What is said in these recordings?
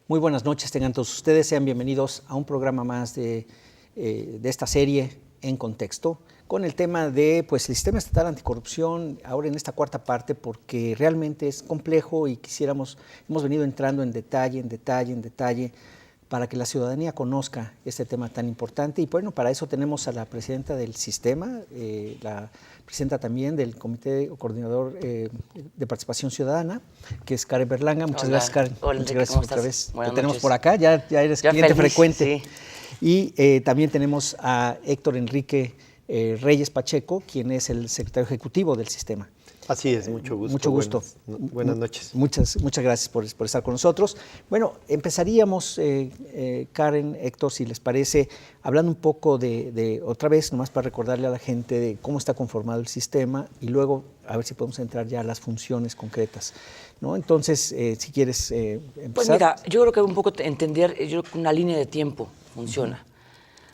Muy buenas noches, tengan todos ustedes, sean bienvenidos a un programa más de esta serie En Contexto, con el tema de el sistema estatal anticorrupción, ahora en esta cuarta parte, porque realmente es complejo y hemos venido entrando en detalle, para que la ciudadanía conozca este tema tan importante. Y bueno, para eso tenemos a la presidenta del sistema, la presidenta también del Comité Coordinador de Participación Ciudadana, que es Karen Berlanga. Muchas gracias, Karen. Hola, muchas Enrique, gracias ¿cómo otra estás? vez. Buenas Te tenemos noches. por acá, ya eres cliente feliz, frecuente. Sí. Y también tenemos a Héctor Enrique Reyes Pacheco, quien es el secretario ejecutivo del sistema. Así es, mucho gusto. Mucho gusto. Buenas noches. Muchas gracias por estar con nosotros. Bueno, empezaríamos, Karen, Héctor, si les parece, hablando un poco otra vez, nomás para recordarle a la gente de cómo está conformado el sistema y luego a ver si podemos entrar ya a las funciones concretas, ¿no? Entonces, si quieres empezar. Pues mira, yo creo que un poco entender, yo creo que una línea de tiempo funciona.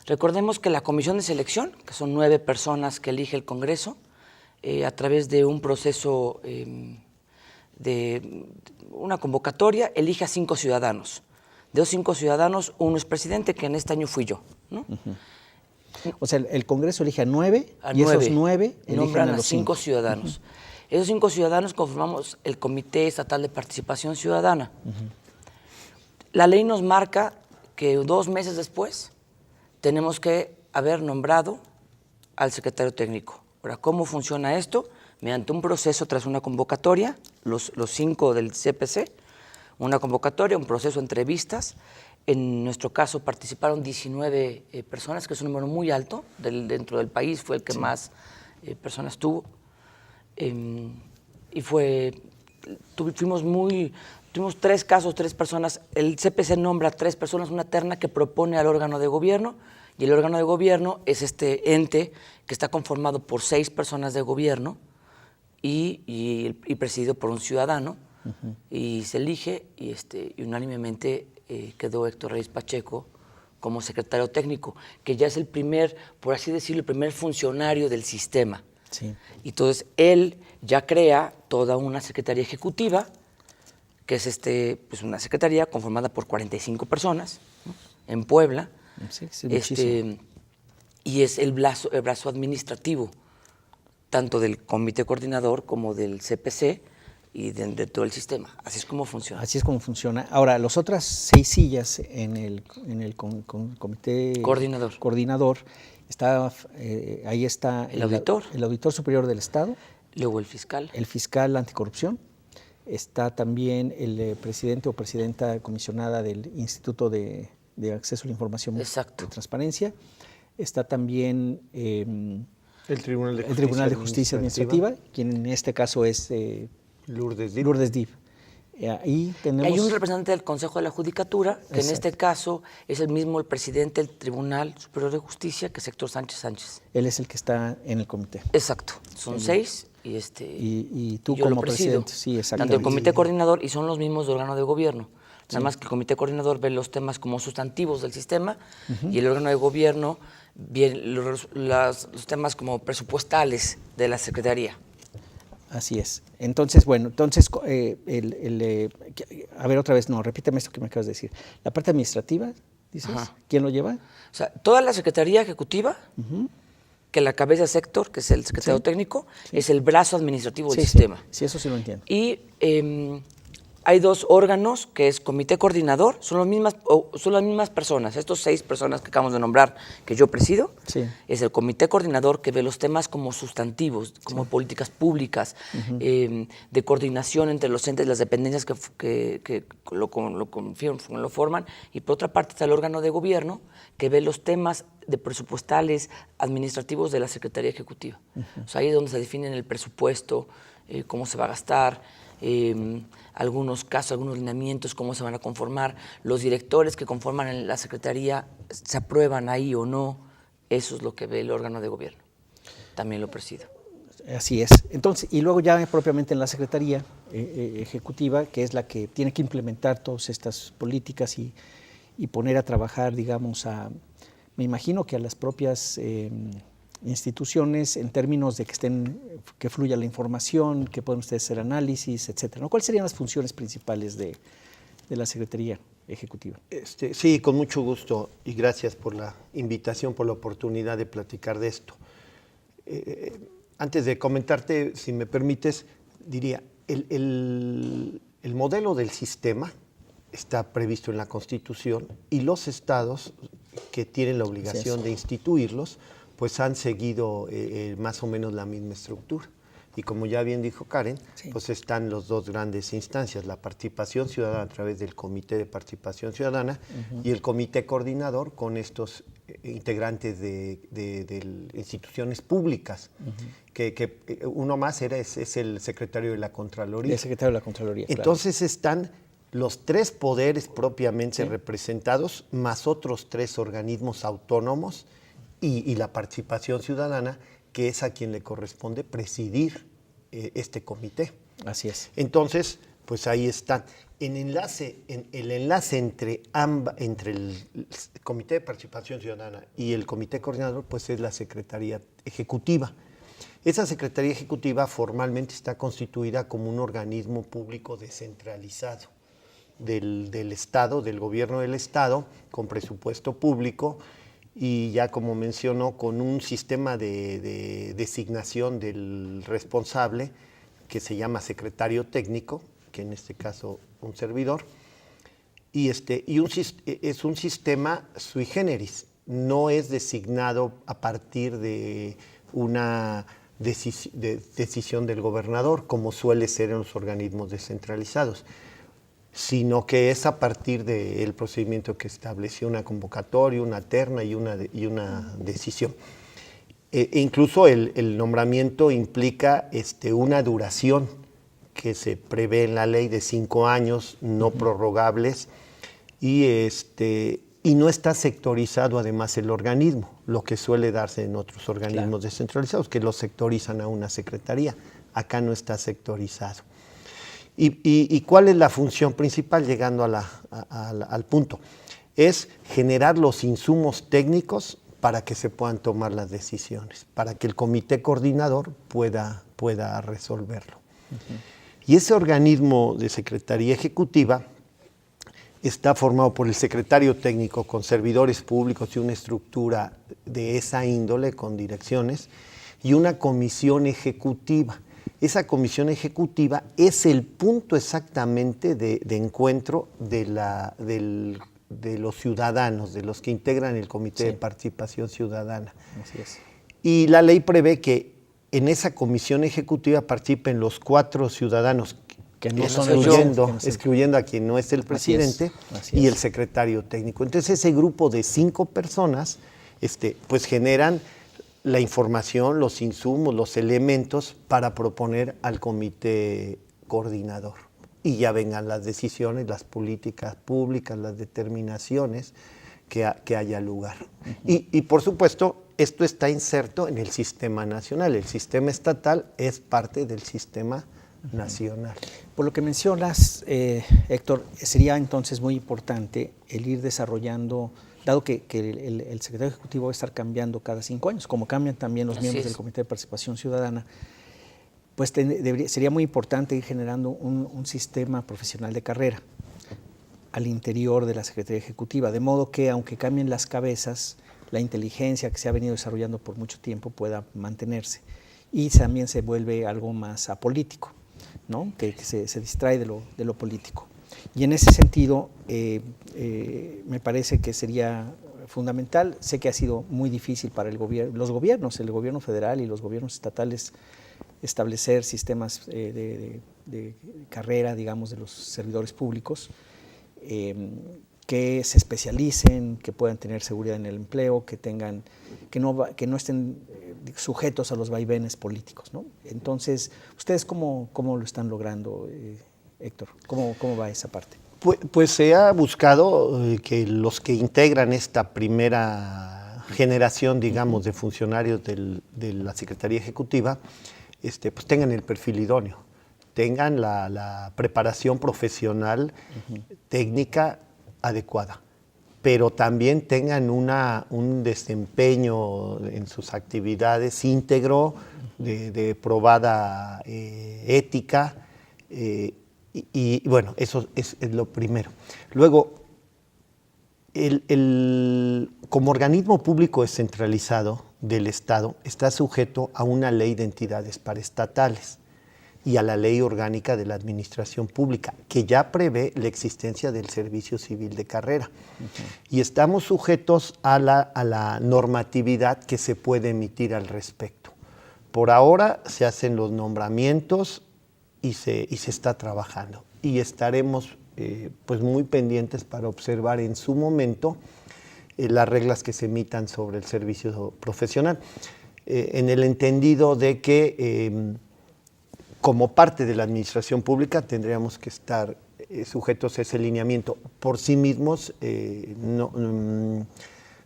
Recordemos que la comisión de selección, que son 9 personas que elige el Congreso, a través de un proceso de una convocatoria, elige a 5 ciudadanos. De esos 5 ciudadanos, uno es presidente, que en este año fui yo, ¿no? O sea, el Congreso elige a 9 y esos 9 nombran eligen a los 5 ciudadanos. Esos 5 ciudadanos conformamos el Comité Estatal de Participación Ciudadana. La ley nos marca que 2 meses después tenemos que haber nombrado al secretario técnico. Ahora, ¿cómo funciona esto? Mediante un proceso tras una convocatoria, los 5 del CPC, una convocatoria, un proceso de entrevistas. En nuestro caso participaron 19 personas, que es un número muy alto, dentro del país fue el que más personas tuvo. Tuvimos 3 casos, 3 personas. El CPC nombra 3 personas, una terna que propone al órgano de gobierno, y el órgano de gobierno es este ente que está conformado por 6 personas de gobierno y presidido por un ciudadano, y se elige y unánimemente quedó Héctor Reyes Pacheco como secretario técnico, que ya es el primer, por así decirlo, el primer funcionario del sistema. Sí. Y entonces él ya crea toda una secretaría ejecutiva, que es una secretaría conformada por 45 personas, ¿no?, en Puebla. Sí, sí, y es el brazo administrativo tanto del Comité Coordinador como del CPC y de todo el sistema. Así es como funciona. Así es como funciona. Ahora, las otras 6 sillas en el Comité Coordinador ahí está el auditor. El auditor superior del Estado. Luego el fiscal. El fiscal anticorrupción. Está también el presidente o presidenta comisionada del Instituto de Acceso a la Información. Exacto. De Transparencia. Está también el Tribunal de Justicia Administrativa, quien en este caso es Lourdes Dib. Ahí tenemos... Hay un representante del Consejo de la Judicatura, que Exacto. en este caso es el presidente del Tribunal Superior de Justicia, que es Héctor Sánchez. Él es el que está en el comité. Exacto. Son 6 y tú yo como lo presido. presidente. Sí, exacto. Tanto el Comité Coordinador, y son los mismos del órgano de gobierno. Nada más que el Comité Coordinador ve los temas como sustantivos del sistema, y el órgano de gobierno ve los temas como presupuestales de la Secretaría. Así es. Entonces, bueno, a ver otra vez, no, repíteme esto que me acabas de decir. La parte administrativa, dices, Ajá. ¿quién lo lleva? O sea, toda la Secretaría Ejecutiva, que la cabeza es Héctor, que es el secretario técnico, es el brazo administrativo del sistema. Sí, eso sí lo entiendo. Y hay 2 órganos, que es Comité Coordinador, son las mismas personas. Estos 6 personas que acabamos de nombrar, que yo presido, es el Comité Coordinador, que ve los temas como sustantivos, como políticas públicas, de coordinación entre los entes, las dependencias que lo forman. Y por otra parte está el órgano de gobierno, que ve los temas de presupuestales, administrativos de la Secretaría Ejecutiva. O sea, ahí es donde se definen el presupuesto, cómo se va a gastar, algunos casos, algunos lineamientos, cómo se van a conformar, los directores que conforman la Secretaría, se aprueban ahí o no. Eso es lo que ve el órgano de gobierno. También lo presido. Así es. Entonces, y luego ya propiamente en la Secretaría Ejecutiva, que es la que tiene que implementar todas estas políticas y poner a trabajar, digamos, me imagino que a las propias instituciones en términos de que fluya la información, que puedan ustedes hacer análisis, etcétera, ¿no? ¿Cuáles serían las funciones principales de la Secretaría? Ejecutiva. Sí, con mucho gusto y gracias por la invitación, por la oportunidad de platicar de esto. Antes de comentarte, si me permites, diría, el modelo del sistema está previsto en la Constitución y los estados que tienen la obligación de instituirlos, pues han seguido más o menos la misma estructura. Y como ya bien dijo Karen, pues están las dos grandes instancias, la participación ciudadana a través del Comité de Participación Ciudadana y el Comité Coordinador con estos integrantes de instituciones públicas, que uno más es el secretario de la Contraloría. El secretario de la Contraloría, Entonces están los tres poderes propiamente representados, más otros tres organismos autónomos y la participación ciudadana, que es a quien le corresponde presidir este comité. Así es. Entonces, pues ahí están. El enlace entre el Comité de Participación Ciudadana y el Comité Coordinador, pues es la Secretaría Ejecutiva. Esa Secretaría Ejecutiva formalmente está constituida como un organismo público descentralizado del Estado, del gobierno del Estado, con presupuesto público, y ya como mencionó, con un sistema de designación del responsable que se llama secretario técnico, que en este caso un servidor, y es un sistema sui generis, no es designado a partir de una decisión del gobernador, como suele ser en los organismos descentralizados, sino que es a partir del procedimiento que estableció una convocatoria, una terna y una decisión. Incluso el nombramiento implica una duración que se prevé en la ley de 5 años, no prorrogables, y no está sectorizado además el organismo, lo que suele darse en otros organismos descentralizados, que lo sectorizan a una secretaría. Acá no está sectorizado. ¿Y cuál es la función principal, llegando al punto? Es generar los insumos técnicos para que se puedan tomar las decisiones, para que el comité coordinador pueda resolverlo. Y ese organismo de Secretaría Ejecutiva está formado por el secretario técnico con servidores públicos y una estructura de esa índole con direcciones y una comisión ejecutiva. Esa comisión ejecutiva es el punto exactamente de encuentro de los ciudadanos, de los que integran el Comité de Participación Ciudadana. Así es. Y la ley prevé que en esa comisión ejecutiva participen los 4 ciudadanos, que no son excluyendo a quien no es el presidente, y el secretario técnico. Entonces ese grupo de 5 personas pues generan la información, los insumos, los elementos para proponer al comité coordinador. Y ya vengan las decisiones, las políticas públicas, las determinaciones que haya lugar. Y por supuesto, esto está inserto en el sistema nacional. El sistema estatal es parte del sistema nacional. Por lo que mencionas, Héctor, sería entonces muy importante el ir desarrollando, dado que el secretario ejecutivo va a estar cambiando cada 5 años, como cambian también los miembros del Comité de Participación Ciudadana, pues sería muy importante ir generando un sistema profesional de carrera al interior de la Secretaría Ejecutiva, de modo que aunque cambien las cabezas, la inteligencia que se ha venido desarrollando por mucho tiempo pueda mantenerse y también se vuelve algo más apolítico, ¿no? que se distrae de lo político. Y en ese sentido, me parece que sería fundamental. Sé que ha sido muy difícil para los gobiernos, el gobierno federal y los gobiernos estatales, establecer sistemas de carrera, digamos, de los servidores públicos, que se especialicen, que puedan tener seguridad en el empleo, que no estén sujetos a los vaivenes políticos, ¿no? Entonces, ¿ustedes cómo lo están logrando, Héctor? ¿Cómo va esa parte? Pues se ha buscado que los que integran esta primera generación, digamos, de funcionarios de la Secretaría Ejecutiva, pues tengan el perfil idóneo, tengan la preparación profesional, técnica adecuada, pero también tengan un desempeño en sus actividades íntegro, de probada ética, y bueno, eso es lo primero. Luego, Como organismo público descentralizado del Estado, está sujeto a una ley de entidades paraestatales y a la ley orgánica de la administración pública, que ya prevé la existencia del servicio civil de carrera. Y estamos sujetos a la normatividad que se puede emitir al respecto. Por ahora se hacen los nombramientos y se está trabajando. Y estaremos pues muy pendientes para observar en su momento las reglas que se emitan sobre el servicio profesional, en el entendido de que como parte de la administración pública tendríamos que estar sujetos a ese lineamiento. Por sí mismos,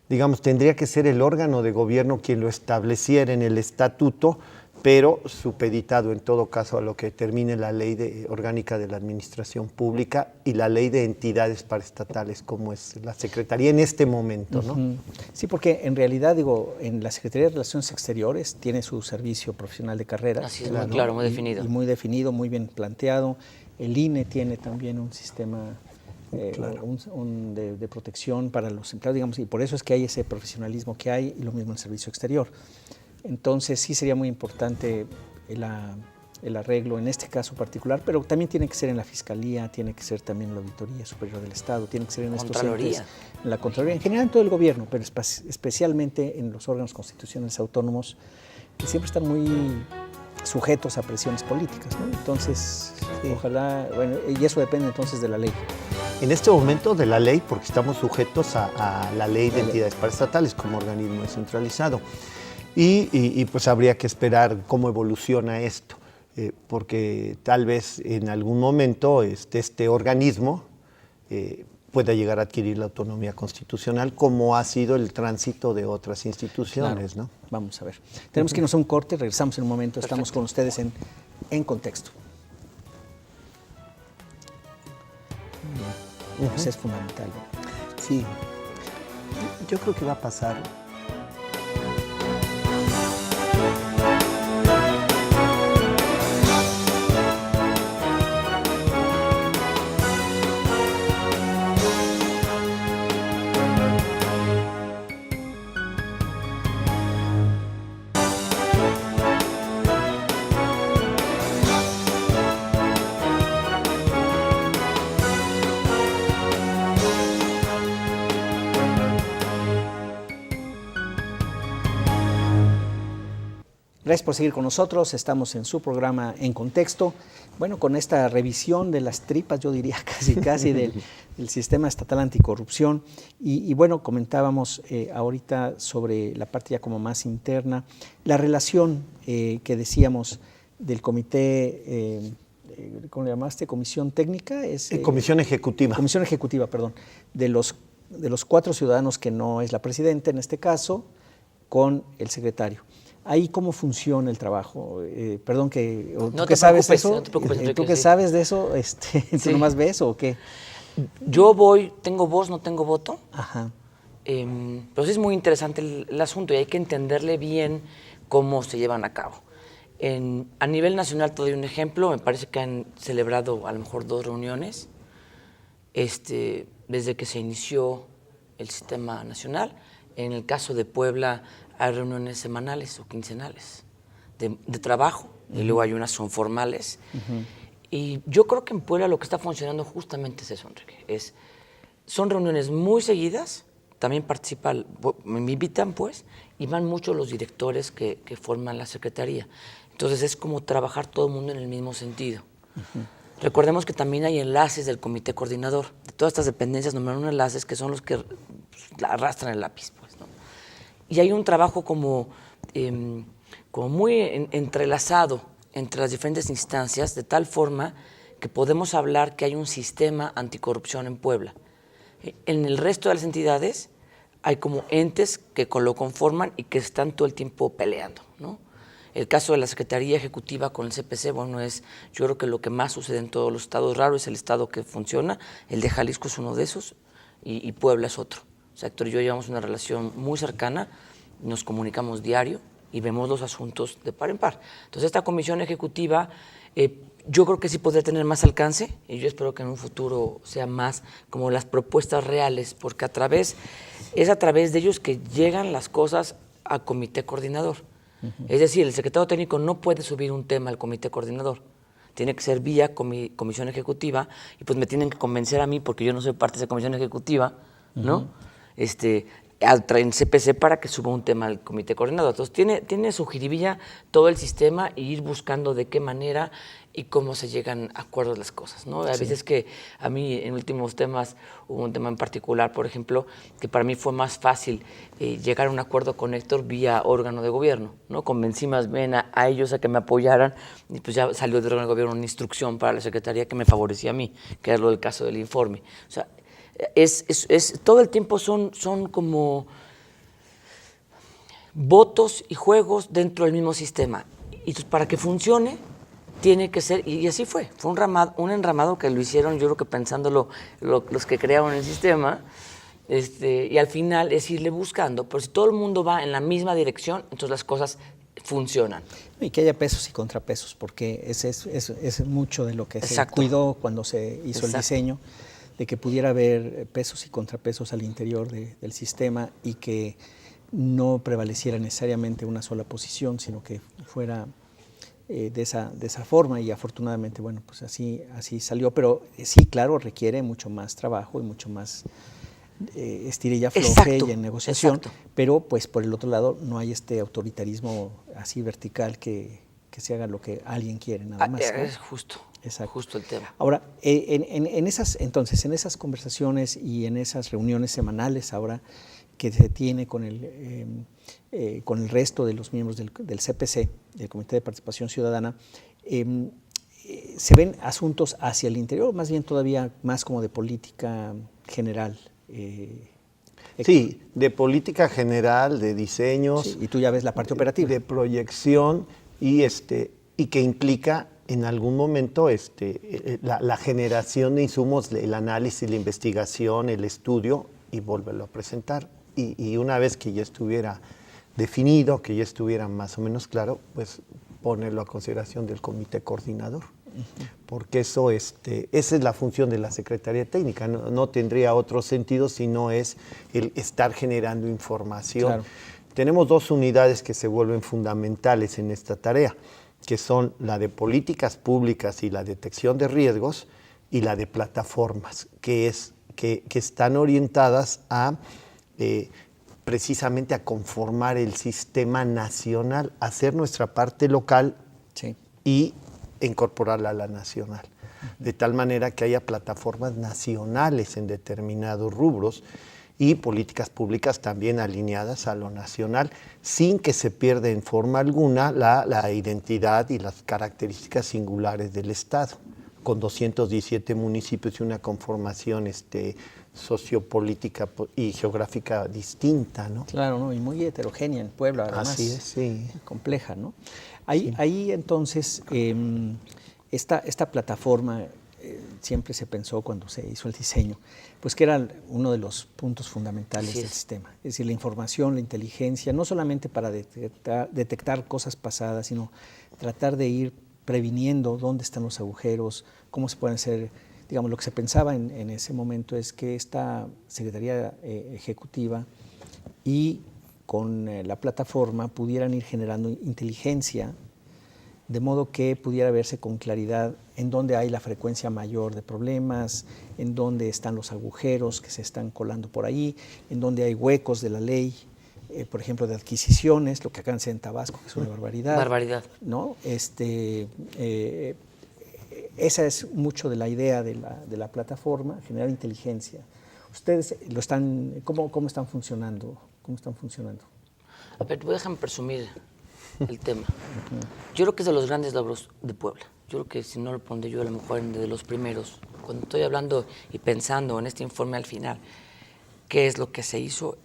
digamos, tendría que ser el órgano de gobierno quien lo estableciera en el estatuto, pero supeditado en todo caso a lo que determine la ley orgánica de la administración pública y la ley de entidades paraestatales, como es la Secretaría en este momento, ¿no? Sí, porque en realidad, en la Secretaría de Relaciones Exteriores tiene su servicio profesional de carrera. Así es, muy claro, muy definido. Y muy definido, muy bien planteado. El INE tiene también un sistema de protección para los empleados, digamos, y por eso es que hay ese profesionalismo que hay, y lo mismo en el servicio exterior. Entonces sí sería muy importante el arreglo en este caso particular, pero también tiene que ser en la Fiscalía, tiene que ser también en la Auditoría Superior del Estado, tiene que ser en estos entes, en la Contraloría, en general en todo el gobierno, pero especialmente en los órganos constitucionales autónomos, que siempre están muy sujetos a presiones políticas, ¿no? Entonces, ojalá, bueno, y eso depende entonces de la ley. En este momento de la ley, porque estamos sujetos a la ley de entidades paraestatales como organismo descentralizado. Y pues habría que esperar cómo evoluciona esto, porque tal vez en algún momento este organismo pueda llegar a adquirir la autonomía constitucional, como ha sido el tránsito de otras instituciones, claro, ¿no? Vamos a ver. Tenemos que irnos a un corte, regresamos en un momento. Perfecto. Estamos con ustedes en Contexto. Eso es fundamental, ¿no? Sí, yo creo que va a pasar. Gracias por seguir con nosotros, estamos en su programa En Contexto, bueno, con esta revisión de las tripas, yo diría casi del sistema estatal anticorrupción, y bueno, comentábamos ahorita sobre la parte ya como más interna, la relación que decíamos del comité, ¿cómo le llamaste? ¿Comisión técnica? Comisión ejecutiva. Comisión ejecutiva, perdón, de los 4 ciudadanos que no es la presidenta en este caso, con el secretario. Ahí, ¿cómo funciona el trabajo? Perdón, ¿tú qué sabes de eso? No te preocupes, ¿Tú qué sabes de eso? ¿Tú nomás ves o qué? Yo tengo voz, no tengo voto. Ajá. Pero sí es muy interesante el asunto y hay que entenderle bien cómo se llevan a cabo. A nivel nacional, te doy un ejemplo, me parece que han celebrado a lo mejor 2 reuniones desde que se inició el sistema nacional. En el caso de Puebla, hay reuniones semanales o quincenales de trabajo, y luego hay unas son formales. Y yo creo que en Puebla lo que está funcionando justamente es eso, Enrique. Son reuniones muy seguidas, también me invitan pues, y van muchos los directores que forman la secretaría. Entonces es como trabajar todo el mundo en el mismo sentido. Recordemos que también hay enlaces del comité coordinador. De todas estas dependencias nombraron enlaces que son los que arrastran el lápiz, pues, ¿no? Y hay un trabajo como muy entrelazado entre las diferentes instancias, de tal forma que podemos hablar que hay un sistema anticorrupción en Puebla. En el resto de las entidades hay como entes que lo conforman y que están todo el tiempo peleando, ¿no? El caso de la Secretaría Ejecutiva con el CPC, bueno, yo creo que lo que más sucede en todos los estados, raro es el estado que funciona, el de Jalisco es uno de esos y Puebla es otro. O sea, Héctor y yo llevamos una relación muy cercana, nos comunicamos diario y vemos los asuntos de par en par. Entonces, esta comisión ejecutiva, yo creo que sí podría tener más alcance, y yo espero que en un futuro sea más como las propuestas reales, porque es a través de ellos que llegan las cosas al comité coordinador. Es decir, el secretario técnico no puede subir un tema al comité coordinador. Tiene que ser vía comisión ejecutiva, y pues me tienen que convencer a mí, porque yo no soy parte de esa comisión ejecutiva, ¿no? En CPC para que suba un tema al comité coordinador. Entonces, tiene su jiribilla todo el sistema y ir buscando de qué manera y cómo se llegan a acuerdos las cosas, ¿no? A veces que a mí en últimos temas, hubo un tema en particular, por ejemplo, que para mí fue más fácil llegar a un acuerdo con Héctor vía órgano de gobierno, ¿no? Convencí más bien a ellos a que me apoyaran, y pues ya salió del órgano de gobierno una instrucción para la Secretaría que me favorecía a mí, que era lo del caso del informe. O sea, todo el tiempo son como votos y juegos dentro del mismo sistema. Y pues para que funcione, tiene que ser, y así fue un enramado que lo hicieron, yo creo que pensándolo los que crearon el sistema, y al final es irle buscando, pero si todo el mundo va en la misma dirección, entonces las cosas funcionan. Y que haya pesos y contrapesos, porque es mucho de lo que se cuidó cuando se hizo el diseño, de que pudiera haber pesos y contrapesos al interior del sistema y que no prevaleciera necesariamente una sola posición, sino que fuera de esa forma, y afortunadamente, bueno, pues así salió, pero sí, claro, requiere mucho más trabajo y mucho más estire y afloje y en negociación, pero pues por el otro lado no hay este autoritarismo así vertical que se haga lo que alguien quiere, nada más, ¿no? Es justo. Exacto. Justo el tema. Ahora, en esas conversaciones y en esas reuniones semanales ahora que se tiene con el resto de los miembros del CPC, del Comité de Participación Ciudadana, ¿se ven asuntos hacia el interior, más bien todavía más como de política general? Sí, de política general, de diseños. Sí, y tú ya ves la parte operativa. De proyección y que implica en algún momento la generación de insumos, el análisis, la investigación, el estudio, y volverlo a presentar. Y una vez que ya estuviera definido, que ya estuviera más o menos claro, pues ponerlo a consideración del comité coordinador. Porque esa es la función de la Secretaría Técnica, no tendría otro sentido si no es el estar generando información. Claro. Tenemos dos unidades que se vuelven fundamentales en esta tarea, que son la de políticas públicas y la detección de riesgos, y la de plataformas, que están orientadas a precisamente a conformar el sistema nacional, hacer nuestra parte local y incorporarla a la nacional. De tal manera que haya plataformas nacionales en determinados rubros y políticas públicas también alineadas a lo nacional, sin que se pierda en forma alguna la identidad y las características singulares del Estado, con 217 municipios y una conformación sociopolítica y geográfica distinta, ¿no? Claro, ¿no? Y muy heterogénea en Puebla, además. Así es, sí. Compleja, ¿no? Ahí entonces, esta plataforma siempre se pensó cuando se hizo el diseño, pues que era uno de los puntos fundamentales del sistema. Es decir, la información, la inteligencia, no solamente para detectar cosas pasadas, sino tratar de ir previniendo dónde están los agujeros, cómo se pueden hacer. Digamos, lo que se pensaba en ese momento es que esta Secretaría Ejecutiva y con la plataforma pudieran ir generando inteligencia, de modo que pudiera verse con claridad en dónde hay la frecuencia mayor de problemas, en dónde están los agujeros que se están colando por ahí, en dónde hay huecos de la ley, por ejemplo, de adquisiciones, lo que acá en Tabasco, que es una barbaridad. Barbaridad. ¿No? Esa es mucho de la idea de la plataforma, generar inteligencia. ¿Ustedes cómo están funcionando? ¿Cómo están funcionando? A ver, déjame presumir el tema. Yo creo que es de los grandes logros de Puebla. Yo creo que si no lo pondré yo a lo mejor de los primeros. Cuando estoy hablando y pensando en este informe al final, ¿qué es lo que se hizo?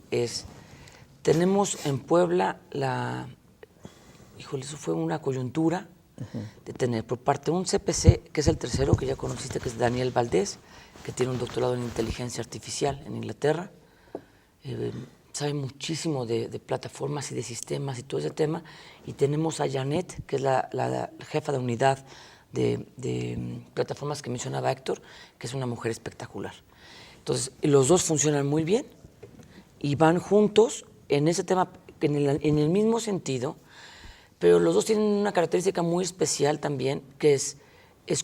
Tenemos en Puebla eso fue una coyuntura de tener por parte de un CPC, que es el tercero que ya conociste, que es Daniel Valdés, que tiene un doctorado en inteligencia artificial en Inglaterra. sabe muchísimo de plataformas y de sistemas y todo ese tema. Y tenemos a Janet, que es la jefa de unidad de plataformas que mencionaba Héctor, que es una mujer espectacular. Entonces, los dos funcionan muy bien y van juntos en ese tema, en el mismo sentido, pero los dos tienen una característica muy especial también, que es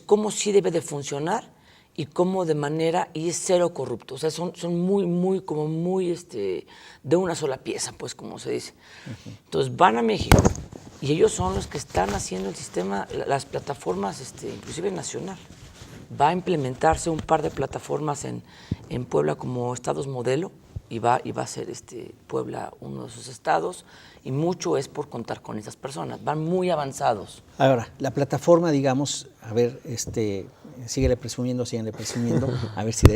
cómo sí debe de funcionar y cómo de manera, y es cero corrupto. O sea, son muy de una sola pieza, pues, como se dice. Entonces, van a México y ellos son los que están haciendo el sistema, las plataformas, inclusive nacional. Va a implementarse un par de plataformas en Puebla como estados modelo, y va a ser Puebla uno de esos estados, y mucho es por contar con esas personas, van muy avanzados. Ahora, la plataforma, digamos, a ver, síguele presumiendo, a ver si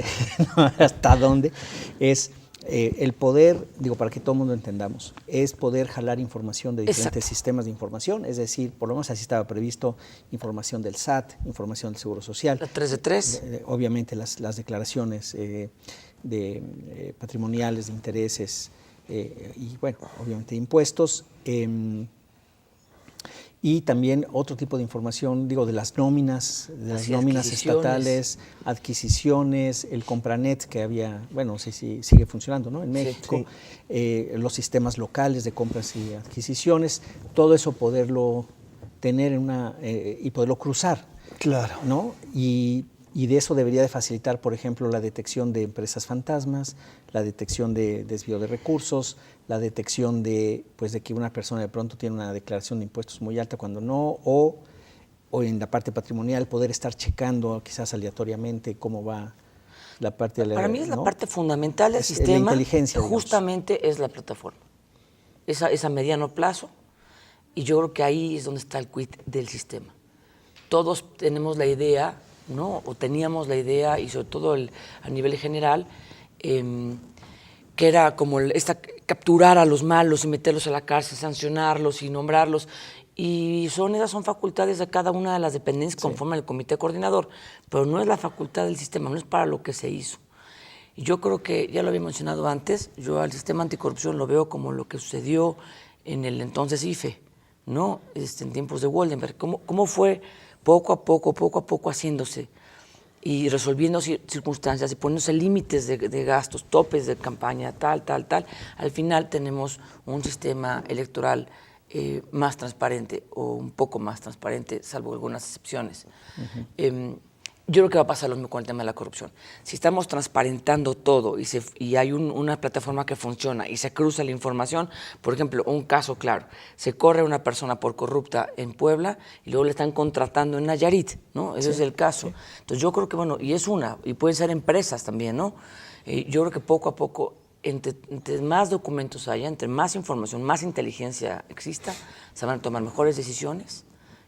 hasta dónde, es el poder, digo, para que todo el mundo entendamos, es poder jalar información de diferentes sistemas de información, es decir, por lo menos así estaba previsto, información del SAT, información del Seguro Social. La 3 de 3. Obviamente las declaraciones patrimoniales, de intereses y, bueno, obviamente de impuestos. Y también otro tipo de información, digo, de las nóminas, estatales, adquisiciones, el Compranet que había, bueno, no sé si sigue funcionando, ¿no? En México, los sistemas locales de compras y adquisiciones, todo eso poderlo tener y poderlo cruzar. Claro. ¿No? Y de eso debería de facilitar, por ejemplo, la detección de empresas fantasmas, la detección de desvío de recursos, la detección de que una persona de pronto tiene una declaración de impuestos muy alta cuando no, o en la parte patrimonial poder estar checando quizás aleatoriamente cómo va la parte de la... Para mí es la parte fundamental del sistema, la inteligencia, justamente es la plataforma. Es a mediano plazo, y yo creo que ahí es donde está el quid del sistema. Todos tenemos la idea, ¿no? O teníamos la idea, y sobre todo a nivel general, que era como capturar a los malos y meterlos a la cárcel, sancionarlos y nombrarlos. Y esas son facultades de cada una de las dependencias que conforman el comité coordinador, pero no es la facultad del sistema, no es para lo que se hizo. Y yo creo que, ya lo había mencionado antes, yo al sistema anticorrupción lo veo como lo que sucedió en el entonces IFE, ¿no? En tiempos de Woldenberg. ¿Cómo fue poco a poco haciéndose y resolviendo circunstancias y poniéndose límites de gastos, topes de campaña, tal? Al final tenemos un sistema electoral más transparente, o un poco más transparente, salvo algunas excepciones. Yo creo que va a pasar lo mismo con el tema de la corrupción. Si estamos transparentando todo y hay una plataforma que funciona y se cruza la información, por ejemplo, un caso claro, se corre a una persona por corrupta en Puebla y luego le están contratando en Nayarit, ¿no? Ese es el caso. Sí. Entonces yo creo que, bueno, y pueden ser empresas también, ¿no? Yo creo que poco a poco, entre más documentos haya, entre más información, más inteligencia exista, se van a tomar mejores decisiones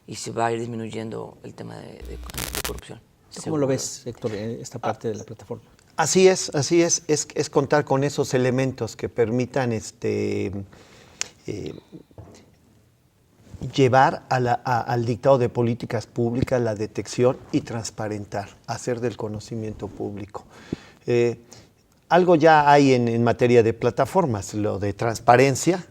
y se va a ir disminuyendo el tema de corrupción. ¿Cómo lo ves, Héctor, esta parte de la plataforma? Así es contar con esos elementos que permitan llevar al dictado de políticas públicas la detección y transparentar, hacer del conocimiento público. Algo ya hay en materia de plataformas, lo de transparencia,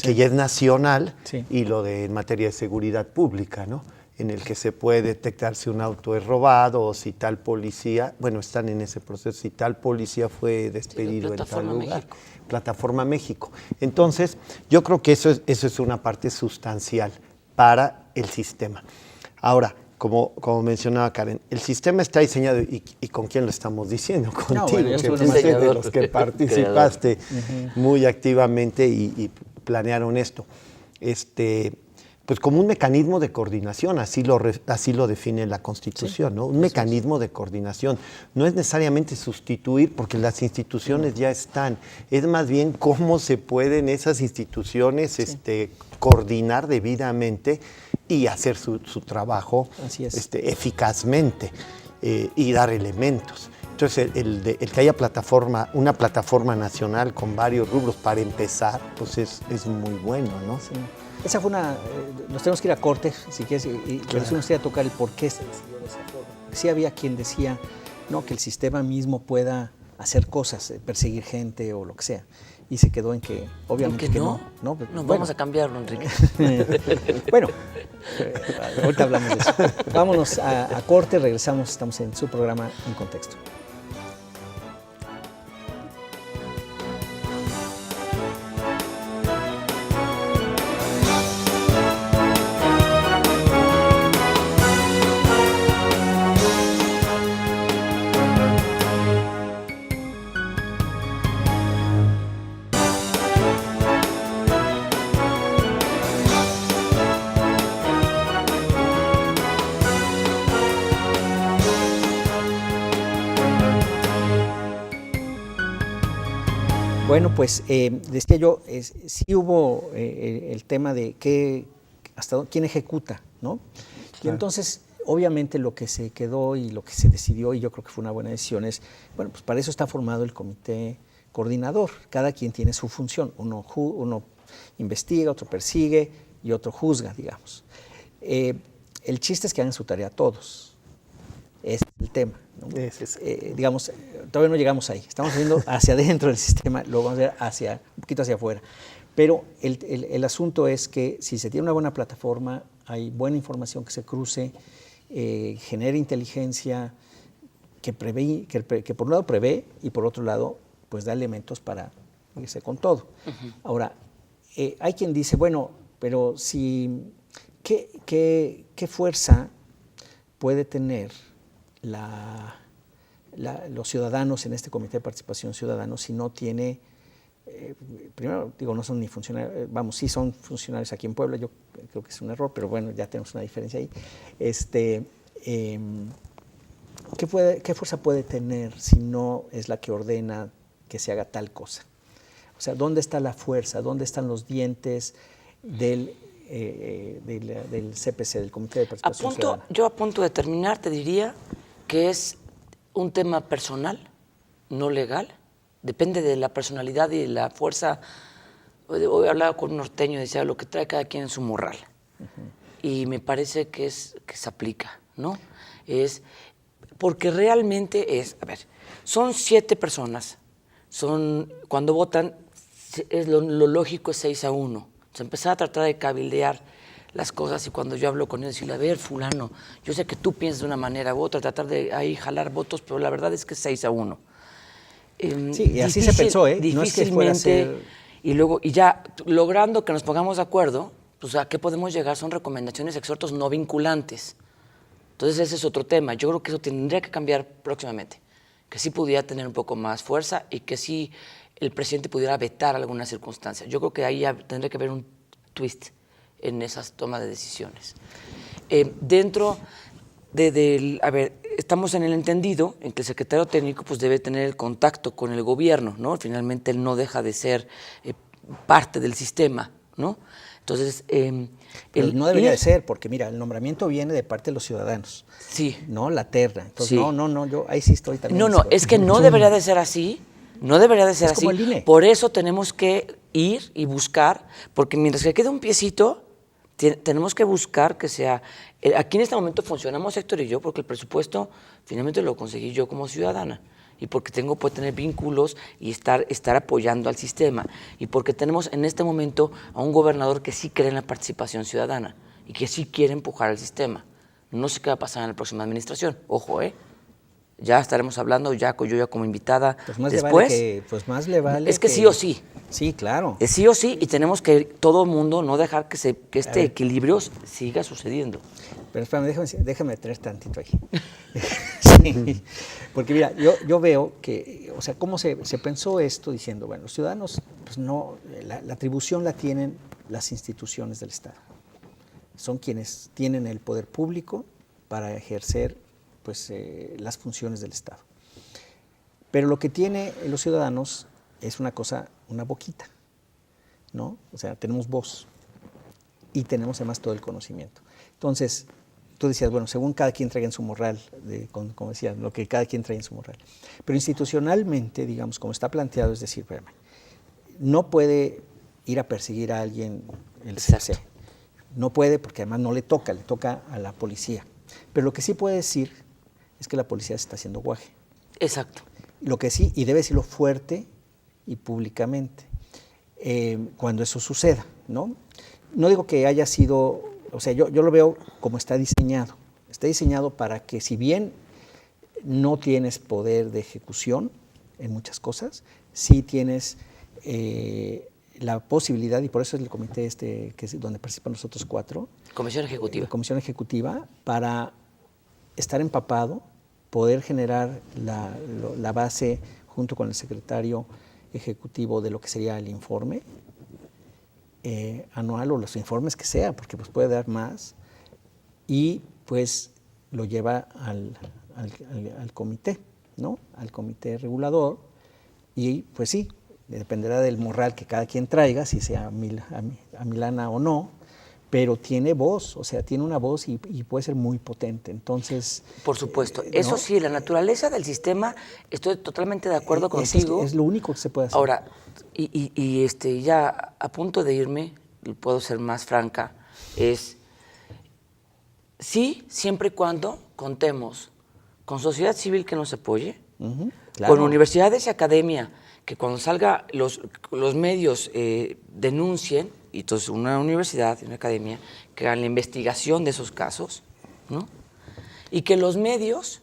que ya es nacional, y lo de en materia de seguridad pública, ¿no? En el que se puede detectar si un auto es robado o si tal policía, bueno, están en ese proceso, si tal policía fue despedido en tal lugar. México. Plataforma México. Entonces, yo creo que eso es una parte sustancial para el sistema. Ahora, como mencionaba Karen, el sistema está diseñado, y ¿con quién lo estamos diciendo? Contigo, que fuiste de los que participaste muy activamente y planearon esto. Pues como un mecanismo de coordinación, así lo define la Constitución, ¿no? Un mecanismo de coordinación. No es necesariamente sustituir, porque las instituciones ya están. Es más bien cómo se pueden esas instituciones coordinar debidamente y hacer su trabajo eficazmente y dar elementos. Entonces, el que haya una plataforma nacional con varios rubros para empezar, pues es muy bueno, ¿no? Sí. Esa fue nos tenemos que ir a corte, si quieres, pero sí nos gustaría tocar el por qué se decidió de esa forma. Sí había quien decía, no, que el sistema mismo pueda hacer cosas, perseguir gente o lo que sea. y se quedó en que obviamente ¿En que que no? no, No, vamos a cambiarlo, Enrique. Bueno, ahorita hablamos de eso. Vámonos a corte, regresamos, estamos en su programa En Contexto. Bueno, pues decía yo, sí hubo el tema de quién ejecuta, ¿no? Claro. Y entonces, obviamente, lo que se quedó y lo que se decidió, y yo creo que fue una buena decisión, es, bueno, pues para eso está formado el comité coordinador. Cada quien tiene su función. Uno investiga, otro persigue y otro juzga, digamos. El chiste es que hagan su tarea todos. Ese es el tema, ¿no? Digamos, todavía no llegamos ahí. Estamos viendo hacia adentro del sistema, luego vamos a ver un poquito hacia afuera. Pero el asunto es que si se tiene una buena plataforma, hay buena información que se cruce, genera inteligencia que por un lado prevé y por otro lado pues da elementos para irse con todo. Ahora, hay quien dice, bueno, pero ¿qué fuerza puede tener los ciudadanos en este Comité de Participación Ciudadana si no tiene, primero digo, no son ni funcionarios, sí son funcionarios aquí en Puebla, yo creo que es un error, pero bueno, ya tenemos una diferencia ahí. ¿Qué fuerza puede tener si no es la que ordena que se haga tal cosa? O sea, ¿dónde está la fuerza? ¿Dónde están los dientes del CPC, del Comité de Participación Ciudadana? Yo a punto de terminar te diría que es un tema personal, no legal, depende de la personalidad y de la fuerza. Hoy hablaba con un norteño y decía lo que trae cada quien en su morral. Y me parece que se aplica, ¿no? Porque realmente son 7 personas, cuando votan, lo lógico es 6-1. Entonces empezar a tratar de cabildear las cosas y cuando yo hablo con él, decirle, a ver, fulano, yo sé que tú piensas de una manera u otra, tratar de ahí jalar votos, pero la verdad es que es 6-1. Sí, y así se pensó, ¿eh? Difícilmente, no es que fuera a ser... y ya logrando que nos pongamos de acuerdo, pues a qué podemos llegar son recomendaciones, exhortos no vinculantes. Entonces ese es otro tema. Yo creo que eso tendría que cambiar próximamente, que sí pudiera tener un poco más fuerza y que sí el presidente pudiera vetar alguna circunstancia. Yo creo que ahí tendría que haber un twist en esas tomas de decisiones. Estamos en el entendido en que el secretario técnico pues debe tener el contacto con el gobierno, ¿no? Finalmente él no deja de ser parte del sistema, ¿no? Entonces, pero no debería de ser, porque mira, el nombramiento viene de parte de los ciudadanos. Sí. No la terna. Entonces, sí. no, yo ahí sí estoy también. No, es que no debería de ser así. No debería de ser así. Como el INE. Por eso tenemos que ir y buscar, porque mientras que quede un piecito, tenemos que buscar que sea... Aquí en este momento funcionamos Héctor y yo porque el presupuesto finalmente lo conseguí yo como ciudadana y porque puedo tener vínculos y estar apoyando al sistema y porque tenemos en este momento a un gobernador que sí cree en la participación ciudadana y que sí quiere empujar al sistema. No sé qué va a pasar en la próxima administración. Ojo, ya estaremos hablando, yo ya como invitada pues más después. Más le vale es que sí o sí. Sí, claro. Es sí o sí y tenemos que todo el mundo no dejar que este equilibrio siga sucediendo. Pero espérame, déjame detener tantito aquí. Sí, porque mira, yo veo que, o sea, cómo se pensó esto diciendo, bueno, los ciudadanos, pues no, la atribución la tienen las instituciones del Estado. Son quienes tienen el poder público para ejercer pues, las funciones del Estado. Pero lo que tienen los ciudadanos es una boquita, ¿no? O sea, tenemos voz y tenemos además todo el conocimiento. Entonces, tú decías, bueno, según cada quien traiga en su morral, como decías, lo que cada quien trae en su morral. Pero institucionalmente, digamos, como está planteado, es decir, espérame, no puede ir a perseguir a alguien el CPC. No puede porque además no le toca a la policía. Pero lo que sí puede decir es que la policía se está haciendo guaje. Exacto. Lo que sí, y debe decirlo fuerte y públicamente. cuando eso suceda, ¿no? No digo que haya sido, o sea, yo lo veo como está diseñado. Está diseñado para que, si bien no tienes poder de ejecución en muchas cosas, sí tienes la posibilidad, y por eso es el comité que es donde participan los otros 4. Comisión Ejecutiva. Comisión Ejecutiva, para estar empapado, poder generar la base junto con el secretario ejecutivo de lo que sería el informe anual, o los informes que sea, porque pues puede dar más, y pues lo lleva al comité, ¿no? Al comité regulador, y pues sí, dependerá del morral que cada quien traiga, si sea a Milana o no, pero tiene voz, o sea, tiene una voz y puede ser muy potente. Entonces, por supuesto. ¿no? Eso sí, la naturaleza del sistema, estoy totalmente de acuerdo contigo. Es lo único que se puede hacer. Ahora, ya a punto de irme, puedo ser más franca, es sí, siempre y cuando contemos con sociedad civil que nos apoye, claro, con universidades y academia, que cuando salga los medios denuncien, y entonces una universidad y una academia que hagan la investigación de esos casos, ¿no? Y que los medios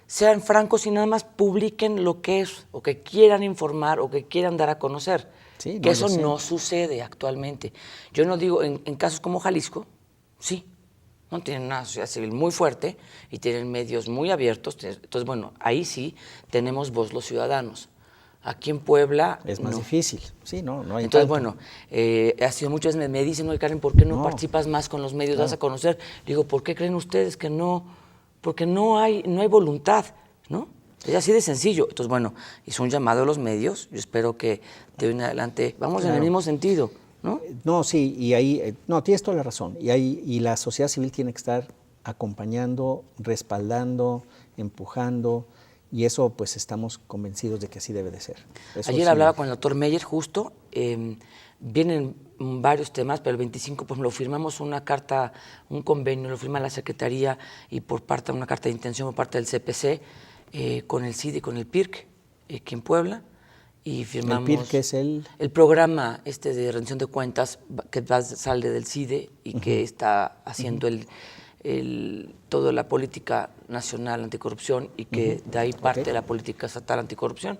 sean francos y nada más publiquen lo que es, o que quieran informar, o que quieran dar a conocer. Sí, que eso no sucede actualmente. Yo no digo, en casos como Jalisco, sí, ¿no? Tienen una sociedad civil muy fuerte y tienen medios muy abiertos. Entonces, bueno, ahí sí tenemos voz los ciudadanos. Aquí en Puebla es más difícil, sí, no hay. Entonces, bueno, ha sido muchas veces me dicen, oye, Karen, ¿por qué no participas más con los medios, das a conocer? Digo, ¿por qué creen ustedes que no? Porque no hay voluntad, ¿no? Es así de sencillo. Entonces, bueno, hizo un llamado a los medios. Yo espero que de hoy en adelante vamos en el mismo sentido, ¿no? No, sí, y ahí, no, tienes toda la razón. Y la sociedad civil tiene que estar acompañando, respaldando, empujando, y eso pues estamos convencidos de que así debe de ser. Eso Ayer sí. hablaba con el doctor Meyer justo, vienen varios temas, pero el 25, por ejemplo, firmamos una carta, un convenio, lo firma la Secretaría y por parte una carta de intención por parte del CPC, con el CIDE y con el PIRC, aquí en Puebla, y firmamos... ¿El PIRC es el...? El programa de rendición de cuentas que sale del CIDE y que está haciendo toda la política nacional anticorrupción y que de ahí parte la política estatal anticorrupción.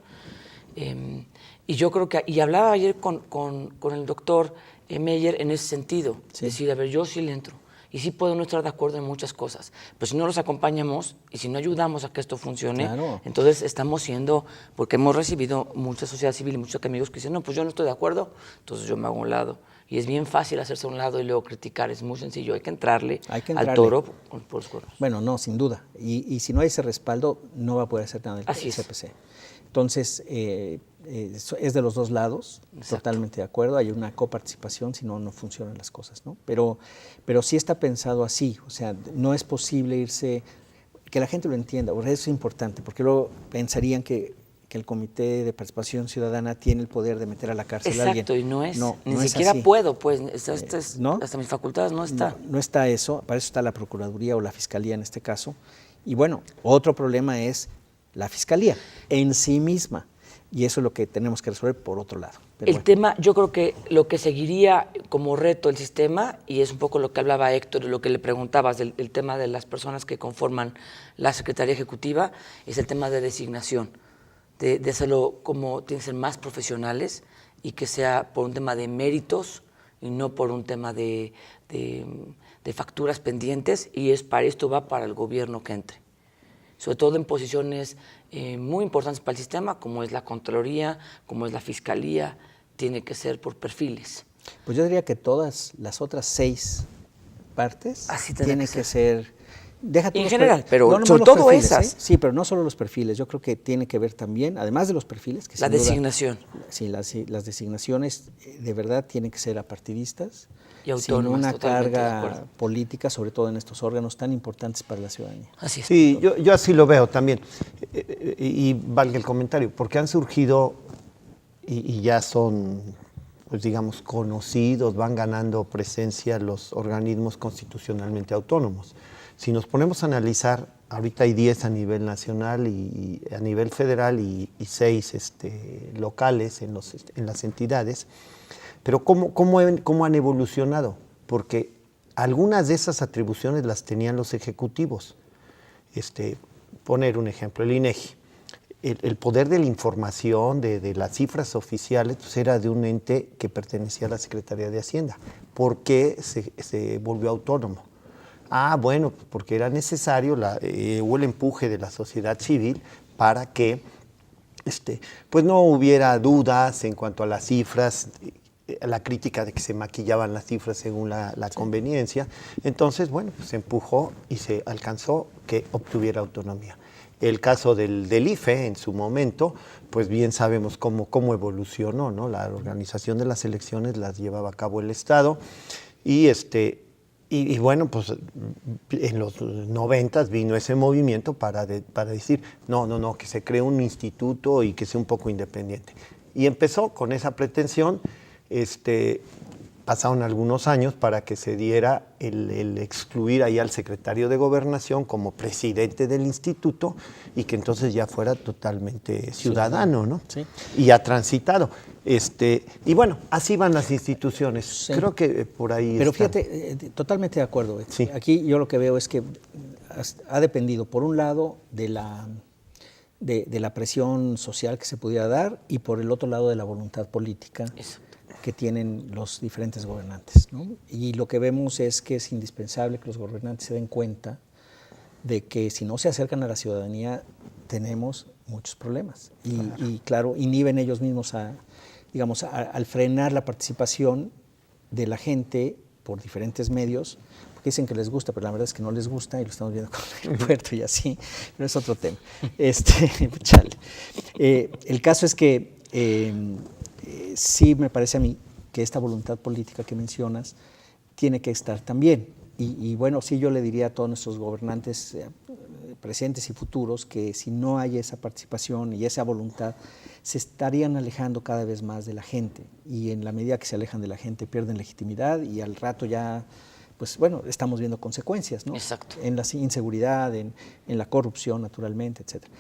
Y yo creo que... Y hablaba ayer con el doctor Meyer en ese sentido, decir, a ver, yo sí le entro. Y sí puedo no estar de acuerdo en muchas cosas, pero si no los acompañamos y si no ayudamos a que esto funcione, entonces estamos siendo, porque hemos recibido mucha sociedad civil y muchos amigos que dicen, no, pues yo no estoy de acuerdo, entonces yo me hago a un lado. Y es bien fácil hacerse a un lado y luego criticar, es muy sencillo, hay que entrarle al toro por los cuernos. Bueno, no, sin duda. Y si no hay ese respaldo, no va a poder hacer nada el CPC. Entonces, es de los dos lados, totalmente de acuerdo. Hay una coparticipación, si no, no funcionan las cosas, ¿no? Pero sí está pensado así, o sea, no es posible irse, que la gente lo entienda, eso es importante, porque luego pensarían que el Comité de Participación Ciudadana tiene el poder de meter a la cárcel a alguien. Exacto, y no es, ni no siquiera es puedo, pues, ¿no? hasta mis facultades no está. No está eso, para eso está la Procuraduría o la Fiscalía en este caso. Y bueno, otro problema es la Fiscalía en sí misma, y eso es lo que tenemos que resolver por otro lado. Pero tema, yo creo que lo que seguiría como reto el sistema, y es un poco lo que hablaba Héctor, lo que le preguntabas del tema de las personas que conforman la Secretaría Ejecutiva, es el tema de designación, de hacerlo como tienen que ser más profesionales y que sea por un tema de méritos y no por un tema de facturas pendientes, y para esto va para el gobierno que entre. Sobre todo en posiciones muy importantes para el sistema, como es la Contraloría, como es la Fiscalía, tiene que ser por perfiles. Pues yo diría que todas las otras 6 partes así tienen que ser... En general, pero sobre todo perfiles, esas. Sí, pero no solo los perfiles, yo creo que tiene que ver también, además de los perfiles... que la designación. Sí, las designaciones de verdad tienen que ser apartidistas, y autónomas, sin una carga política, sobre todo en estos órganos tan importantes para la ciudadanía. Así es. Sí, yo así lo veo también. Y valga el comentario, porque han surgido y ya son, pues digamos, conocidos, van ganando presencia los organismos constitucionalmente autónomos. Si nos ponemos a analizar, ahorita hay 10 a nivel nacional y a nivel federal y 6 locales en las entidades, pero ¿cómo han evolucionado? Porque algunas de esas atribuciones las tenían los ejecutivos. Poner un ejemplo, el INEGI. El poder de la información, de las cifras oficiales, pues era de un ente que pertenecía a la Secretaría de Hacienda. ¿Por qué se volvió autónomo? Bueno, porque era necesario, hubo el empuje de la sociedad civil para que pues no hubiera dudas en cuanto a las cifras, la crítica de que se maquillaban las cifras según la conveniencia. Entonces, bueno, pues se empujó y se alcanzó que obtuviera autonomía. El caso del IFE en su momento, pues bien sabemos cómo evolucionó, ¿no? La organización de las elecciones las llevaba a cabo el Estado y bueno, pues en los 90 vino ese movimiento para decir, no, que se cree un instituto y que sea un poco independiente. Y empezó con esa pretensión. Pasaron algunos años para que se diera el excluir ahí al secretario de Gobernación como presidente del instituto y que entonces ya fuera totalmente ciudadano, ¿no? Sí. Y ha transitado. Y bueno, así van las instituciones. Sí. Creo que por ahí Pero están. fíjate, totalmente de acuerdo. Sí. Aquí yo lo que veo es que ha dependido, por un lado, de la presión social que se pudiera dar y por el otro lado de la voluntad política. Eso. Que tienen los diferentes gobernantes, ¿no? Y lo que vemos es que es indispensable que los gobernantes se den cuenta de que si no se acercan a la ciudadanía tenemos muchos problemas. Y claro, inhiben ellos mismos al frenar la participación de la gente por diferentes medios, porque dicen que les gusta, pero la verdad es que no les gusta y lo estamos viendo con el aeropuerto y así, pero es otro tema. Chale. El caso es que sí me parece a mí que esta voluntad política que mencionas tiene que estar también. Y bueno, sí yo le diría a todos nuestros gobernantes presentes y futuros que si no hay esa participación y esa voluntad, se estarían alejando cada vez más de la gente. Y en la medida que se alejan de la gente pierden legitimidad y al rato ya, pues bueno, estamos viendo consecuencias, ¿no? Exacto. En la inseguridad, en la corrupción naturalmente, etcétera.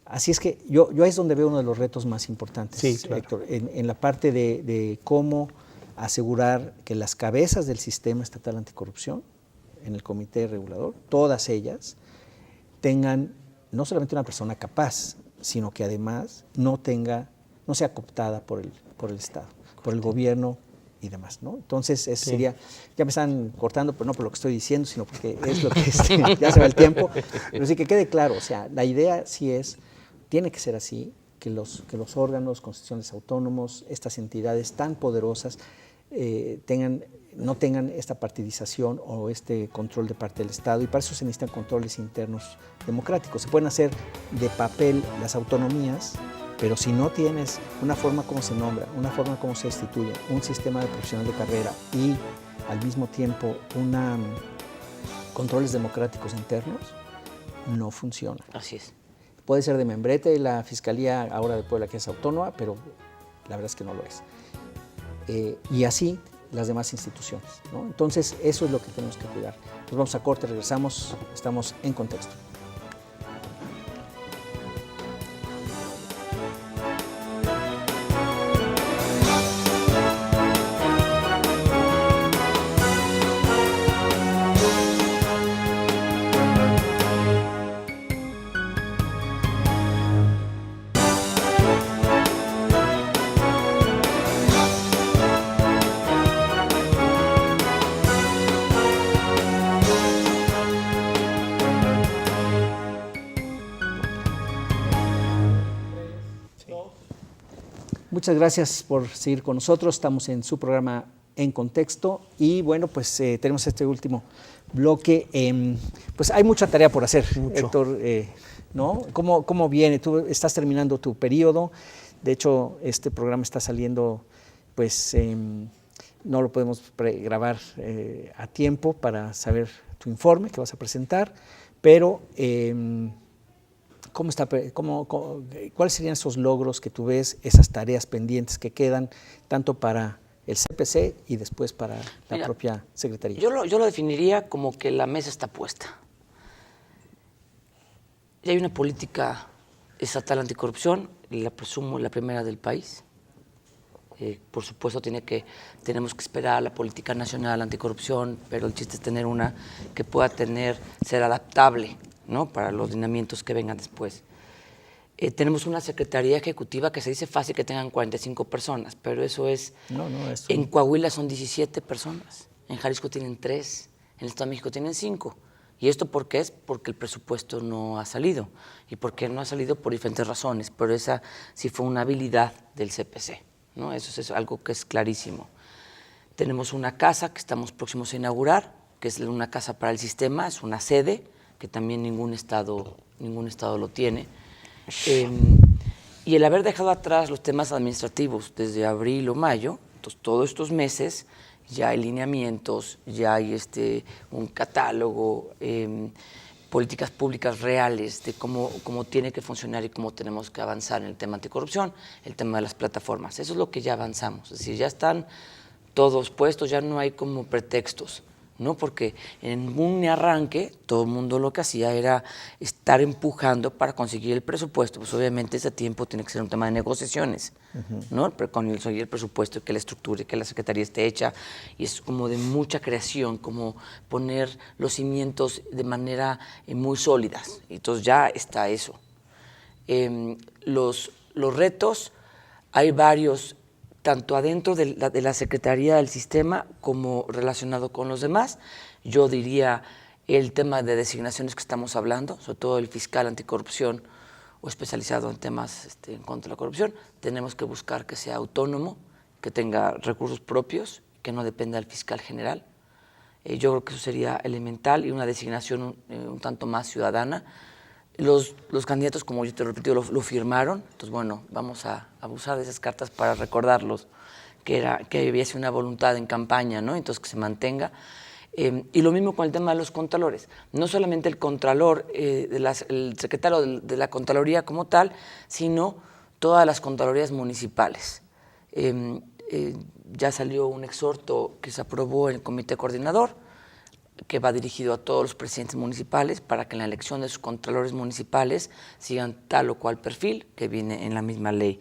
Así es que yo ahí es donde veo uno de los retos más importantes, sí, claro. Héctor, en la parte de cómo asegurar que las cabezas del sistema estatal anticorrupción, en el comité regulador, todas ellas, tengan no solamente una persona capaz, sino que además no sea cooptada por el Estado, por el gobierno y demás, ¿no? Entonces, eso sería, ya me están cortando, pero no por lo que estoy diciendo, sino porque es lo que ya se va el tiempo, pero sí que quede claro, o sea, la idea sí tiene que ser así, que los órganos constitucionales autónomos, estas entidades tan poderosas, no tengan esta partidización o este control de parte del Estado, y para eso se necesitan controles internos democráticos. Se pueden hacer de papel las autonomías, pero si no tienes una forma como se nombra, una forma como se destituye, un sistema de profesional de carrera y al mismo tiempo controles democráticos internos, no funciona. Así es. Puede ser de membrete de la Fiscalía ahora de Puebla, que es autónoma, pero la verdad es que no lo es. Y así las demás instituciones, ¿no? Entonces, eso es lo que tenemos que cuidar. Nos vamos a corte, regresamos, estamos en contexto. Muchas gracias por seguir con nosotros. Estamos en su programa En Contexto y bueno, pues tenemos este último bloque. Pues hay mucha tarea por hacer, Héctor, ¿no? ¿Cómo viene? Tú estás terminando tu periodo. De hecho, este programa está saliendo, pues no lo podemos grabar a tiempo para saber tu informe que vas a presentar, pero ¿cuáles serían esos logros que tú ves, esas tareas pendientes que quedan, tanto para el CPC y después para la propia Secretaría? Yo lo definiría como que la mesa está puesta. Ya hay una política estatal anticorrupción, la presumo la primera del país. Por supuesto tenemos que esperar la política nacional anticorrupción, pero el chiste es tener una que pueda ser adaptable, ¿no?, para los lineamientos que vengan después. Tenemos una secretaría ejecutiva que se dice fácil que tengan 45 personas, pero eso es… eso. En Coahuila son 17 personas, en Jalisco tienen 3, en el Estado de México tienen 5. ¿Y esto por qué es? Porque el presupuesto no ha salido. ¿Y por qué no ha salido? Por diferentes razones, pero esa sí fue una habilidad del CPC, ¿no? Eso es algo que es clarísimo. Tenemos una casa que estamos próximos a inaugurar, que es una casa para el sistema, es una sede, que también ningún estado lo tiene. Y el haber dejado atrás los temas administrativos desde abril o mayo, entonces todos estos meses ya hay lineamientos, ya hay un catálogo, políticas públicas reales de cómo tiene que funcionar y cómo tenemos que avanzar en el tema anticorrupción, el tema de las plataformas. Eso es lo que ya avanzamos, es decir, ya están todos puestos, ya no hay como pretextos, ¿no? Porque en un arranque todo el mundo lo que hacía era estar empujando para conseguir el presupuesto, pues obviamente ese tiempo tiene que ser un tema de negociaciones, ¿no? Conseguir el presupuesto, que la estructura, que la secretaría esté hecha, y es como de mucha creación, como poner los cimientos de manera muy sólidas, entonces ya está eso. Los retos, hay varios, tanto adentro de la Secretaría del Sistema como relacionado con los demás. Yo diría el tema de designaciones que estamos hablando, sobre todo el fiscal anticorrupción o especializado en temas en contra de la corrupción, tenemos que buscar que sea autónomo, que tenga recursos propios, que no dependa del fiscal general. Yo creo que eso sería elemental, y una designación un tanto más ciudadana. Los candidatos, como yo te lo repito, lo firmaron, entonces bueno, vamos a abusar de esas cartas para recordarlos que había sido una voluntad en campaña, ¿no? Entonces que se mantenga. Y lo mismo con el tema de los contralores, no solamente el contralor, el secretario de la Contraloría como tal, sino todas las contralorías municipales. Ya salió un exhorto que se aprobó en el comité coordinador, que va dirigido a todos los presidentes municipales para que en la elección de sus contralores municipales sigan tal o cual perfil que viene en la misma ley.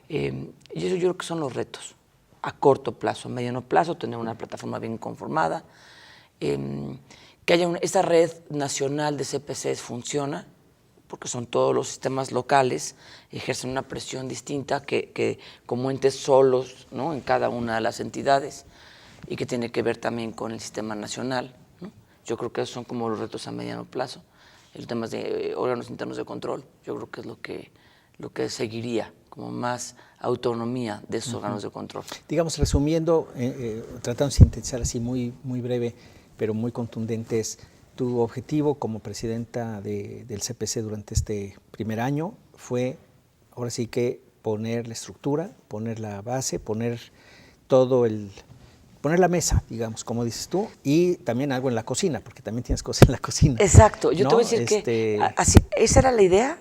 Y eso yo creo que son los retos a corto plazo. A mediano plazo, tener una plataforma bien conformada, que haya esta red nacional de CPCs funciona, porque son todos los sistemas locales, ejercen una presión distinta que como entes solos, ¿no?, en cada una de las entidades, y que tiene que ver también con el sistema nacional. Yo creo que esos son como los retos a mediano plazo. El tema de órganos internos de control, yo creo que es lo que seguiría, como más autonomía de esos órganos de control. Digamos, resumiendo, tratando de sintetizar así muy, muy breve, pero muy contundente, es tu objetivo como presidenta del CPC durante este primer año fue, ahora sí que poner la estructura, poner la base, poner la mesa, digamos, como dices tú, y también algo en la cocina, porque también tienes cosas en la cocina. Exacto, yo ¿no? te voy a decir que así, esa era la idea,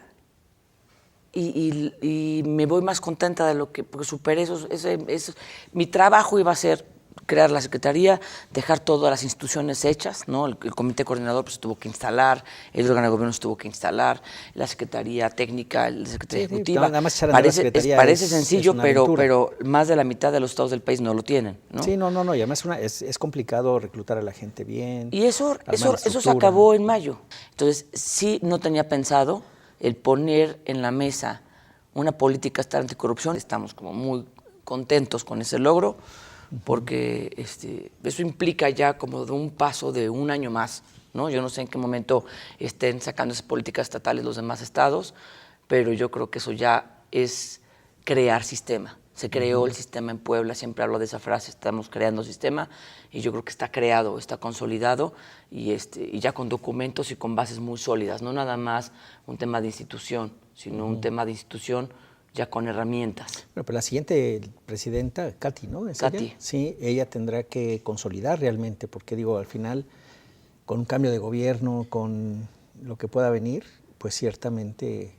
y me voy más contenta de lo que, porque superé eso. Mi trabajo iba a ser crear la Secretaría, dejar todas las instituciones hechas, ¿no? El comité coordinador pues, se tuvo que instalar, el órgano de gobierno se tuvo que instalar, la Secretaría Técnica, la Secretaría Ejecutiva. Nada más parece sencillo, pero más de la mitad de los estados del país no lo tienen, ¿no? Sí, no, y además es complicado reclutar a la gente bien. Y eso se acabó en mayo. Entonces, sí no tenía pensado el poner en la mesa una política estatal anticorrupción. Estamos como muy contentos con ese logro, porque eso implica ya como de un paso de un año más, ¿no? Yo no sé en qué momento estén sacando esas políticas estatales los demás estados, pero yo creo que eso ya es crear sistema. Se creó el sistema en Puebla, siempre hablo de esa frase, estamos creando sistema, y yo creo que está creado, está consolidado, y ya con documentos y con bases muy sólidas, no nada más un tema de institución, sino un tema de institución ya con herramientas. Bueno, pero la siguiente presidenta, Katy, ¿no? Katy. Sí, ella tendrá que consolidar realmente, porque digo, al final, con un cambio de gobierno, con lo que pueda venir, pues ciertamente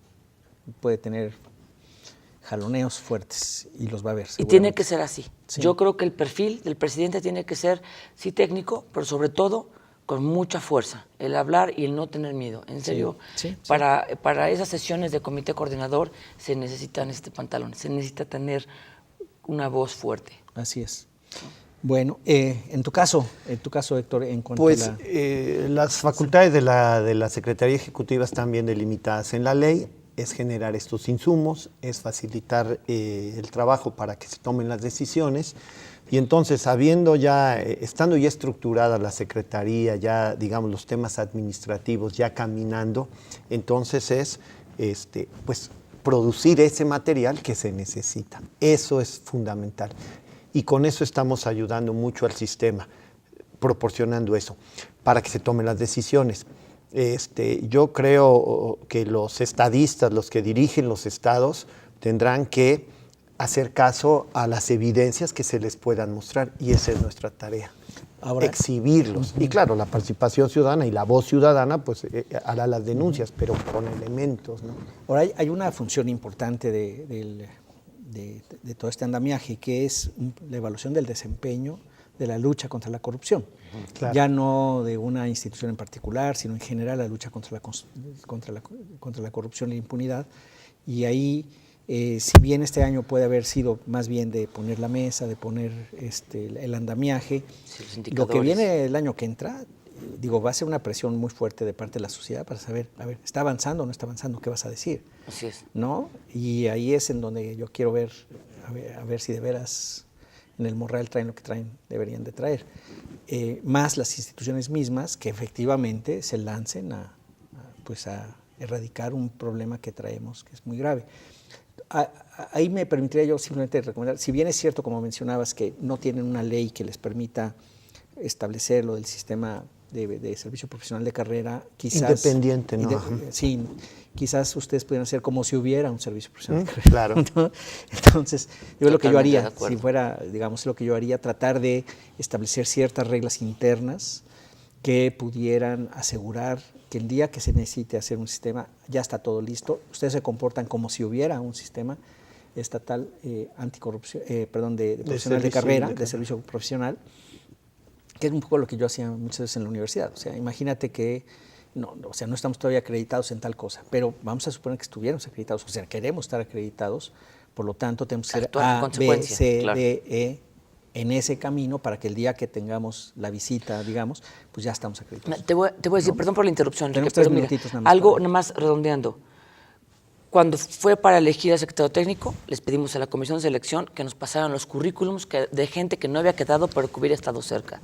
puede tener jaloneos fuertes y los va a ver. Y tiene que ser así. Sí. Yo creo que el perfil del presidente tiene que ser, sí, técnico, pero sobre todo con mucha fuerza, el hablar y el no tener miedo. En serio, para esas sesiones de comité coordinador se necesitan pantalones, se necesita tener una voz fuerte. Así es. Bueno, en tu caso, Héctor, en cuanto pues, a las facultades de la Secretaría Ejecutiva están bien delimitadas en la ley, es generar estos insumos, es facilitar el trabajo para que se tomen las decisiones. Y entonces, estando ya estructurada la Secretaría, ya digamos los temas administrativos ya caminando, entonces es pues producir ese material que se necesita. Eso es fundamental. Y con eso estamos ayudando mucho al sistema, proporcionando eso, para que se tomen las decisiones. Yo creo que los estadistas, los que dirigen los estados, tendrán que hacer caso a las evidencias que se les puedan mostrar, y esa es nuestra tarea, exhibirlos. Y claro, la participación ciudadana y la voz ciudadana pues hará las denuncias, pero con elementos, ¿no? Ahora hay una función importante de todo este andamiaje, que es la evaluación del desempeño de la lucha contra la corrupción. Claro. Ya no de una institución en particular, sino en general la lucha contra la corrupción y la impunidad. Y ahí, si bien este año puede haber sido más bien de poner la mesa, de poner el andamiaje, lo que viene el año que entra, va a ser una presión muy fuerte de parte de la sociedad para saber, a ver, ¿está avanzando o no está avanzando? ¿Qué vas a decir? Así es. ¿No? Y ahí es en donde yo quiero ver, a ver si de veras en el morral traen lo que deberían de traer. Más las instituciones mismas que efectivamente se lancen a erradicar un problema que traemos, que es muy grave. Ahí me permitiría yo simplemente recomendar, si bien es cierto, como mencionabas, que no tienen una ley que les permita establecer lo del sistema de servicio profesional de carrera, quizás... Independiente, ¿no? Sí, quizás ustedes pudieran hacer como si hubiera un servicio profesional de carrera. Claro. ¿No? Entonces, yo lo que yo haría, si fuera, lo que yo haría, tratar de establecer ciertas reglas internas que pudieran asegurar que el día que se necesite hacer un sistema, ya está todo listo. Ustedes se comportan como si hubiera un sistema estatal anticorrupción, de profesional de carrera, de servicio profesional, que es un poco lo que yo hacía muchas veces en la universidad. O sea, imagínate que no estamos todavía acreditados en tal cosa, pero vamos a suponer que estuviéramos acreditados, o sea, queremos estar acreditados, por lo tanto tenemos que ser A, B, C, claro, D, E, en ese camino para que el día que tengamos la visita, digamos, pues ya estamos acreditados. Te voy a decir, perdón por la interrupción, Enrique, pero mira, nada más redondeando. Cuando fue para elegir al secretario técnico, les pedimos a la comisión de selección que nos pasaran los currículums de gente que no había quedado, pero que hubiera estado cerca,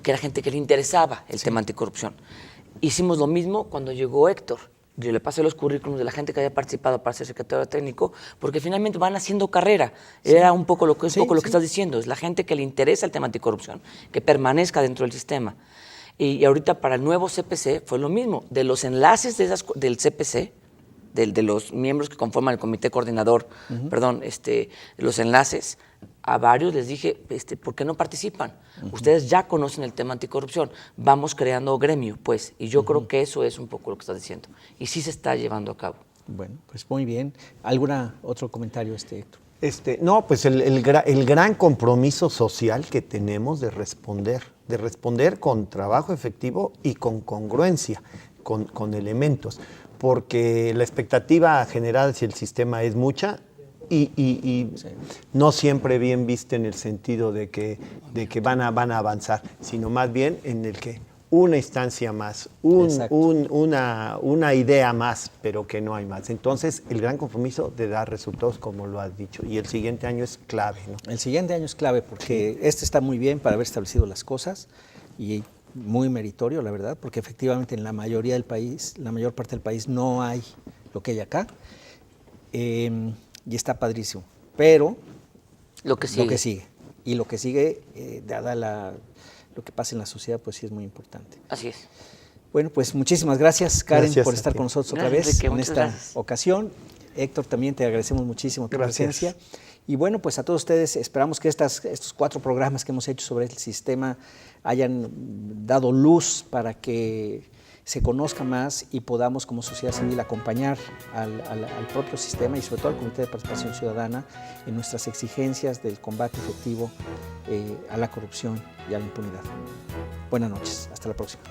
que era gente que le interesaba el tema anticorrupción. Hicimos lo mismo cuando llegó Héctor. Yo le pasé los currículums de la gente que había participado para ser secretario técnico, porque finalmente van haciendo carrera. Era un poco lo que estás diciendo, es la gente que le interesa el tema anticorrupción, que permanezca dentro del sistema. Y ahorita para el nuevo CPC fue lo mismo, de los enlaces del CPC, de los miembros que conforman el comité coordinador, los enlaces, a varios les dije, ¿por qué no participan? Ustedes ya conocen el tema anticorrupción, vamos creando gremio, pues, y yo creo que eso es un poco lo que estás diciendo, y sí se está llevando a cabo. Bueno, pues muy bien. ¿Algún otro comentario, Héctor? No, pues el gran compromiso social que tenemos de responder con trabajo efectivo y con congruencia, con elementos, porque la expectativa general hacia el sistema es mucha y no siempre bien vista en el sentido de que van a avanzar, sino más bien en el que una instancia más, una idea más, pero que no hay más. Entonces, el gran compromiso de dar resultados, como lo has dicho, y el siguiente año es clave, ¿no? El siguiente año es clave porque está muy bien para haber establecido las cosas y muy meritorio, la verdad, porque efectivamente en la mayoría del país, la mayor parte del país no hay lo que hay acá, y está padrísimo, pero lo que sigue dada lo que pasa en la sociedad, pues sí es muy importante. Así es. Bueno, pues muchísimas gracias, Karen, por estar con nosotros otra vez Enrique, en esta ocasión. Héctor, también te agradecemos muchísimo tu presencia. Y bueno, pues a todos ustedes esperamos que estos 4 programas que hemos hecho sobre el sistema hayan dado luz para que se conozca más y podamos como sociedad civil acompañar al propio sistema y sobre todo al Comité de Participación Ciudadana en nuestras exigencias del combate efectivo a la corrupción y a la impunidad. Buenas noches, hasta la próxima.